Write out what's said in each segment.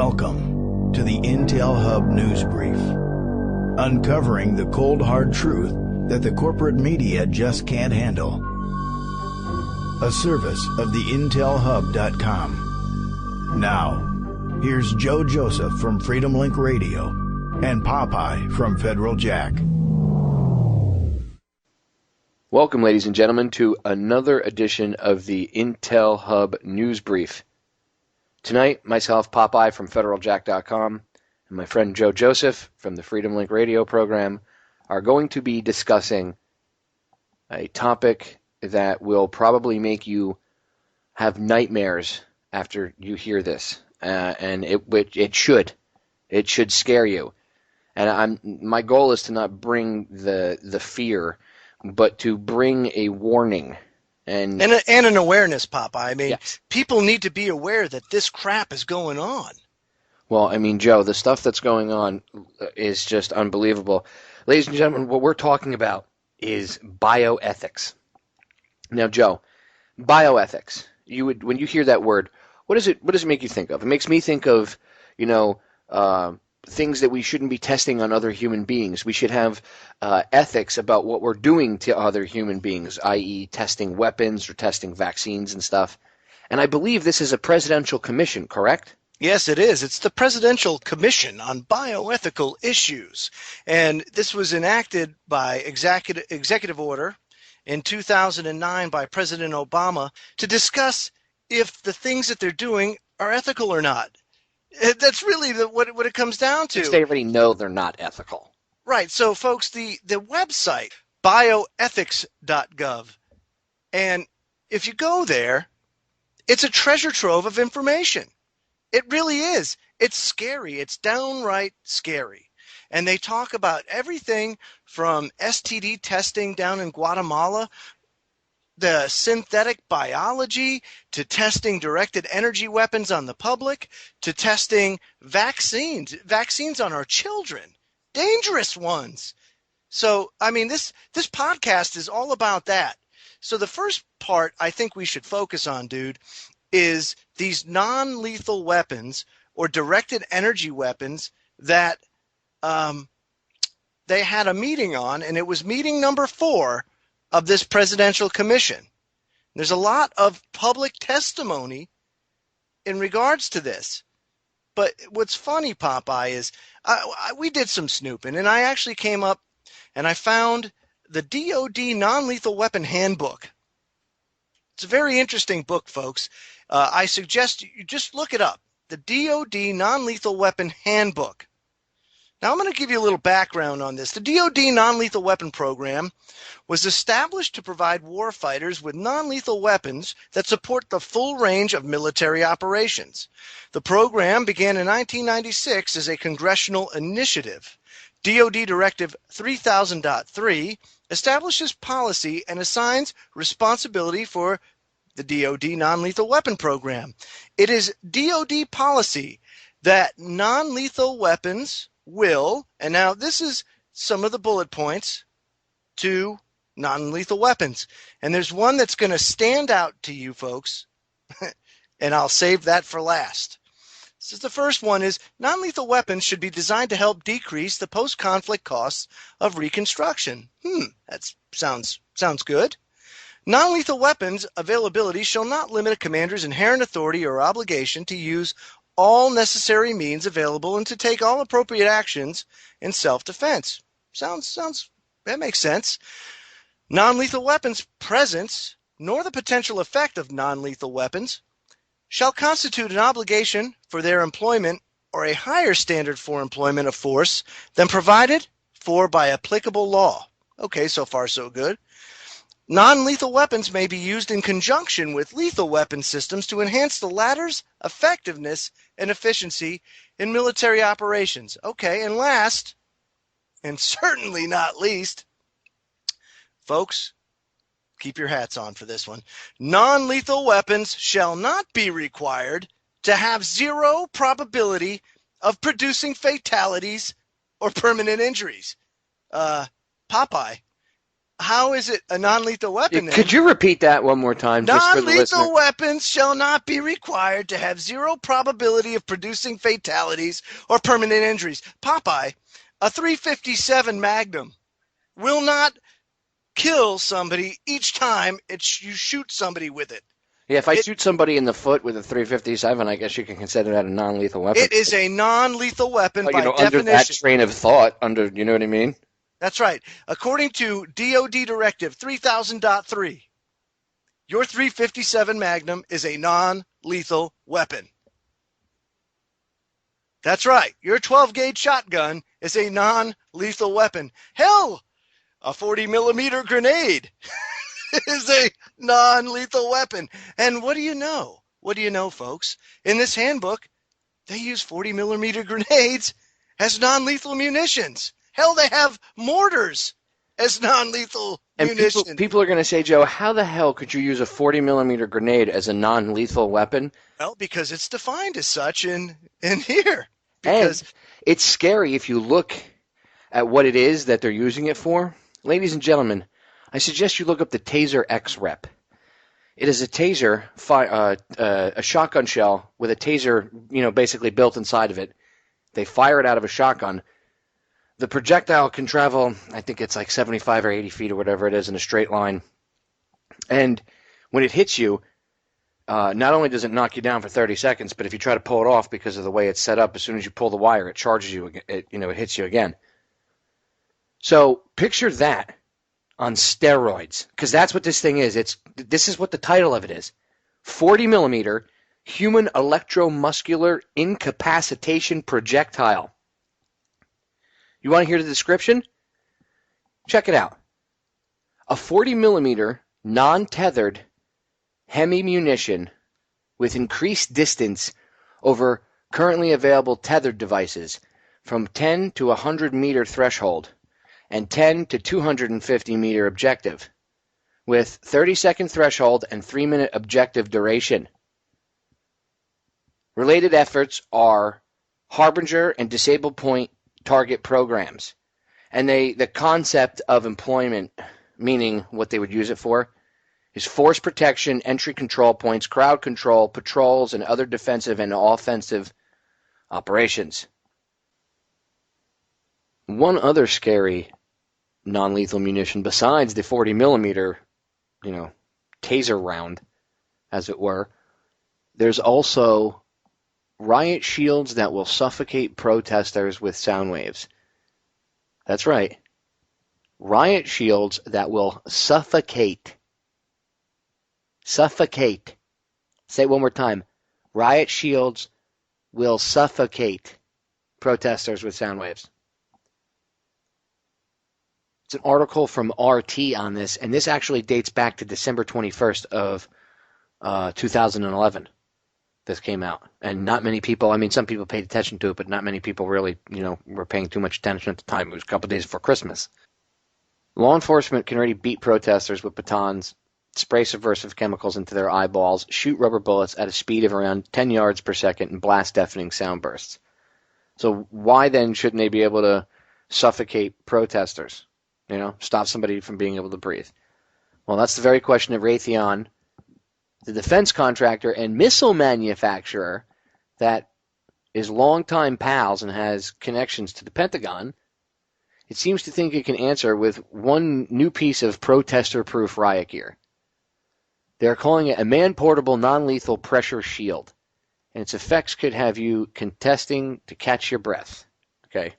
Welcome to the Intel Hub News Brief, uncovering the cold hard truth that the corporate media just can't handle. A service of the IntelHub.com. Now, here's Joe Joseph from Freedom Link Radio and Popeye from Federal Jack. Welcome, ladies and gentlemen, to another edition of the Intel Hub News Brief. Tonight, myself, Popeye from FederalJack.com, and my friend Joe Joseph from the Freedom Link Radio program are going to be discussing a topic that will probably make you have nightmares after you hear this, and it should scare you. And my goal is to not bring the fear, but to bring a warning. And an awareness, Papa. I mean, yes. People need to be aware that this crap is going on. Well, I mean, Joe, the stuff that's going on is just unbelievable. Ladies and gentlemen, what we're talking about is bioethics. Now, Joe, bioethics. When you hear that word, what does it make you think of? It makes me think of, things that we shouldn't be testing on other human beings. We should have ethics about what we're doing to other human beings, i.e. testing weapons or testing vaccines and stuff. And I believe this is a presidential commission, correct? Yes, it is. It's the Presidential Commission on Bioethical Issues. And this was enacted by executive order in 2009 by President Obama to discuss if the things that they're doing are ethical or not. That's really what it comes down to. Because they already know they're not ethical. Right. So, folks, the website, bioethics.gov, and if you go there, it's a treasure trove of information. It really is. It's scary. It's downright scary. And they talk about everything from STD testing down in Guatemala, the synthetic biology, to testing directed energy weapons on the public, to testing vaccines on our children, dangerous ones. So, I mean, this podcast is all about that. So the first part I think we should focus on, dude, is these non-lethal weapons or directed energy weapons that they had a meeting on, and it was meeting number 4 of this presidential commission. There's a lot of public testimony in regards to this. But what's funny, Popeye, is we did some snooping, and I actually came up and I found the DoD Non-Lethal Weapon Handbook. It's a very interesting book, folks. I suggest you just look it up, the DoD Non-Lethal Weapon Handbook. Now, I'm going to give you a little background on this. The DoD Non-Lethal Weapon Program was established to provide warfighters with non-lethal weapons that support the full range of military operations. The program began in 1996 as a congressional initiative. DoD Directive 3000.3 establishes policy and assigns responsibility for the DoD Non-Lethal Weapon Program. It is DoD policy that non-lethal weapons will, and now this is some of the bullet points to non-lethal weapons. And there's one that's going to stand out to you folks, and I'll save that for last. This is the first one is non-lethal weapons should be designed to help decrease the post-conflict costs of reconstruction. That sounds good. Non-lethal weapons availability shall not limit a commander's inherent authority or obligation to use all necessary means available and to take all appropriate actions in self-defense. That makes sense. Non-lethal weapons presence, nor the potential effect of non-lethal weapons, shall constitute an obligation for their employment or a higher standard for employment of force than provided for by applicable law. Okay, so far so good. Non-lethal weapons may be used in conjunction with lethal weapon systems to enhance the latter's effectiveness and efficiency in military operations. Okay, and last, and certainly not least, folks, keep your hats on for this one. Non-lethal weapons shall not be required to have zero probability of producing fatalities or permanent injuries. Popeye, how is it a non-lethal weapon then? Could you repeat that one more time just for the listener? Non-lethal weapons shall not be required to have zero probability of producing fatalities or permanent injuries. Popeye, a .357 Magnum will not kill somebody each time you shoot somebody with it. Yeah, if I shoot somebody in the foot with a .357, I guess you can consider that a non-lethal weapon. It is a non-lethal weapon by definition. Under that train of thought, you know what I mean? That's right. According to DOD Directive 3000.3, your .357 Magnum is a non-lethal weapon. That's right. Your 12-gauge shotgun is a non-lethal weapon. Hell, a 40-millimeter grenade is a non-lethal weapon. And what do you know? What do you know, folks? In this handbook, they use 40-millimeter grenades as non-lethal munitions. Hell, they have mortars as non-lethal munitions. And people are going to say, Joe, how the hell could you use a 40-millimeter grenade as a non-lethal weapon? Well, because it's defined as such in here. And it's scary if you look at what it is that they're using it for. Ladies and gentlemen, I suggest you look up the Taser X-Rep. It is a taser, a shotgun shell with a taser, basically built inside of it. They fire it out of a shotgun. The projectile can travel, I think it's like 75 or 80 feet or whatever it is in a straight line. And when it hits you, not only does it knock you down for 30 seconds, but if you try to pull it off because of the way it's set up, as soon as you pull the wire, it charges you. It hits you again. So picture that on steroids, because that's what this thing is. This is what the title of it is: 40-millimeter human electromuscular incapacitation projectile. You want to hear the description? Check it out. A 40-millimeter non-tethered hemi-munition with increased distance over currently available tethered devices from 10 to 100 meter threshold and 10 to 250 meter objective with 30-second threshold and 3-minute objective duration. Related efforts are Harbinger and Disable Point target programs. And the concept of employment, meaning what they would use it for, is force protection, entry control points, crowd control, patrols, and other defensive and offensive operations. One other scary non-lethal munition besides the 40-millimeter, taser round, as it were, there's also riot shields that will suffocate protesters with sound waves. That's right. Riot shields that will suffocate. Suffocate. Say it one more time. Riot shields will suffocate protesters with sound waves. It's an article from RT on this, and this actually dates back to December 21st of 2011. This came out, and not many people, some people paid attention to it, but not many people really, were paying too much attention at the time. It was a couple of days before Christmas. Law enforcement can already beat protesters with batons, spray subversive chemicals into their eyeballs, shoot rubber bullets at a speed of around 10 yards per second, and blast deafening sound bursts. So why then shouldn't they be able to suffocate protesters? Stop somebody from being able to breathe? Well, that's the very question that Raytheon, the defense contractor and missile manufacturer that is longtime pals and has connections to the Pentagon, it seems to think it can answer with one new piece of protester-proof riot gear. They're calling it a man-portable non-lethal pressure shield, and its effects could have you contesting to catch your breath. Okay.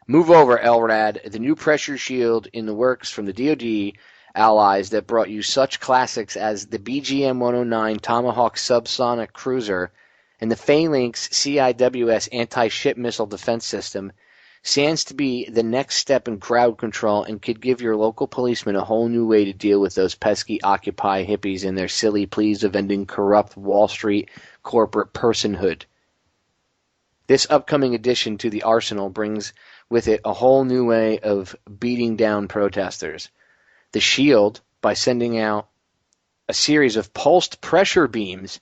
Move over, LRAD, the new pressure shield in the works from the DoD allies that brought you such classics as the BGM-109 Tomahawk subsonic cruiser and the Phalanx CIWS anti-ship missile defense system stands to be the next step in crowd control and could give your local policeman a whole new way to deal with those pesky Occupy hippies and their silly pleas of ending corrupt Wall Street corporate personhood. This upcoming addition to the arsenal brings with it a whole new way of beating down protesters. The shield, by sending out a series of pulsed pressure beams,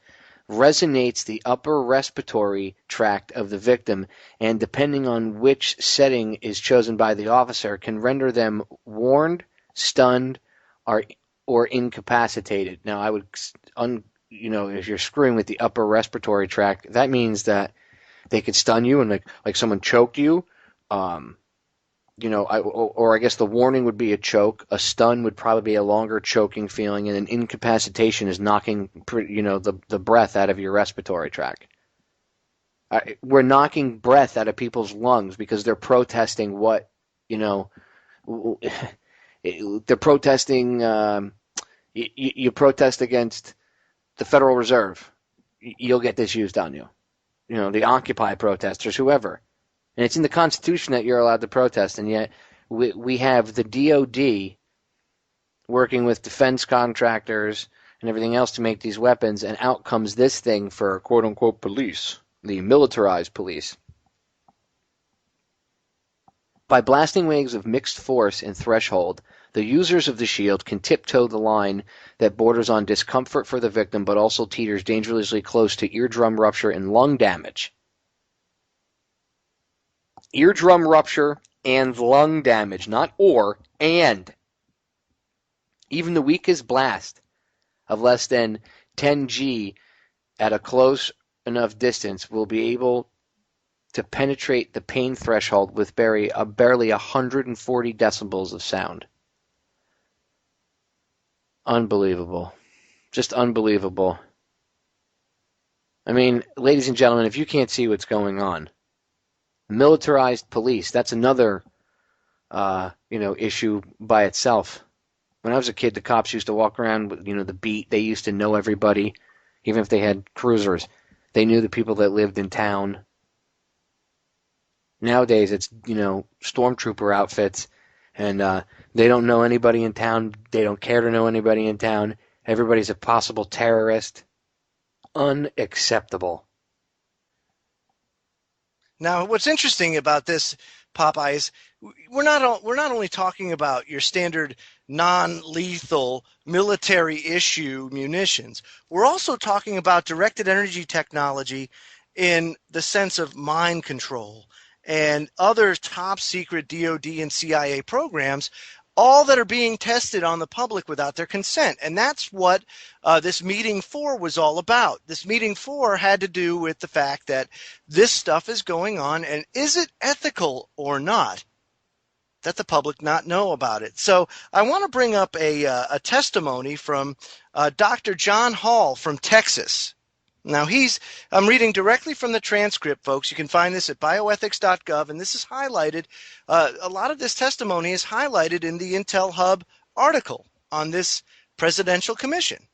resonates the upper respiratory tract of the victim, and depending on which setting is chosen by the officer, can render them warned, stunned, or incapacitated. Now, I would, if you're screwing with the upper respiratory tract, that means that they could stun you and like someone choked you. I guess the warning would be a choke. A stun would probably be a longer choking feeling, and an incapacitation is knocking, the breath out of your respiratory tract. We're knocking breath out of people's lungs because they're protesting what, they're protesting. You protest against the Federal Reserve, you'll get this used on you. The Occupy protesters, whoever. And it's in the Constitution that you're allowed to protest, and yet we have the DOD working with defense contractors and everything else to make these weapons, and out comes this thing for quote-unquote police, the militarized police. By blasting waves of mixed force and threshold, the users of the shield can tiptoe the line that borders on discomfort for the victim but also teeters dangerously close to eardrum rupture and lung damage. Eardrum rupture and lung damage, not or, and. Even the weakest blast of less than 10 G at a close enough distance will be able to penetrate the pain threshold with barely 140 decibels of sound. Unbelievable. Just unbelievable. I mean, ladies and gentlemen, if you can't see what's going on, militarized police, that's another, issue by itself. When I was a kid, the cops used to walk around with, the beat. They used to know everybody, even if they had cruisers. They knew the people that lived in town. Nowadays, it's, stormtrooper outfits, and they don't know anybody in town. They don't care to know anybody in town. Everybody's a possible terrorist. Unacceptable. Now, what's interesting about this, Popeye, is we're not only talking about your standard non-lethal military issue munitions. We're also talking about directed energy technology in the sense of mind control and other top secret DOD and CIA programs, all that are being tested on the public without their consent. And that's what this meeting 4 was all about. This meeting 4 had to do with the fact that this stuff is going on, and is it ethical or not that the public not know about it? So I want to bring up a testimony from Dr. John Hall from Texas. Now, I'm reading directly from the transcript, folks. You can find this at bioethics.gov, and this is highlighted. A lot of this testimony is highlighted in the Intel Hub article on this presidential commission.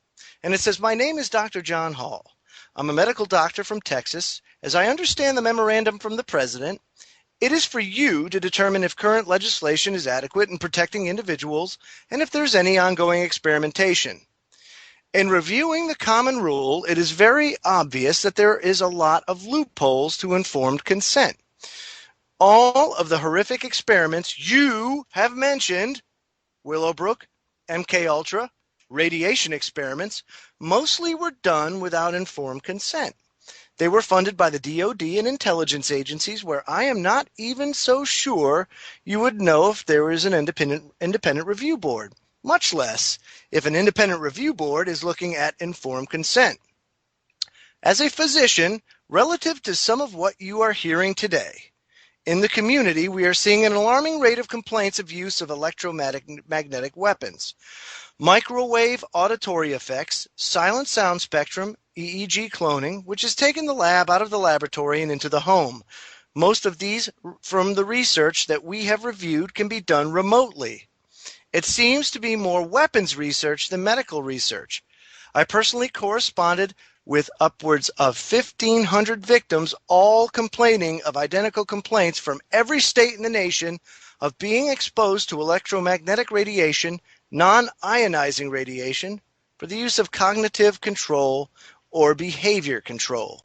And it says, "My name is Dr. John Hall. I'm a medical doctor from Texas. As I understand the memorandum from the president, it is for you to determine if current legislation is adequate in protecting individuals and if there's any ongoing experimentation. In reviewing the common rule, it is very obvious that there is a lot of loopholes to informed consent. All of the horrific experiments you have mentioned, Willowbrook, MKUltra, radiation experiments, mostly were done without informed consent. They were funded by the DOD and intelligence agencies, where I am not even so sure you would know if there is an independent review board, much less if an independent review board is looking at informed consent. As a physician, relative to some of what you are hearing today, in the community, we are seeing an alarming rate of complaints of use of electromagnetic weapons, microwave auditory effects, silent sound spectrum, EEG cloning, which has taken the lab out of the laboratory and into the home. Most of these, from the research that we have reviewed, can be done remotely. It seems to be more weapons research than medical research. I personally corresponded with upwards of 1,500 victims, all complaining of identical complaints from every state in the nation of being exposed to electromagnetic radiation, non-ionizing radiation, for the use of cognitive control or behavior control.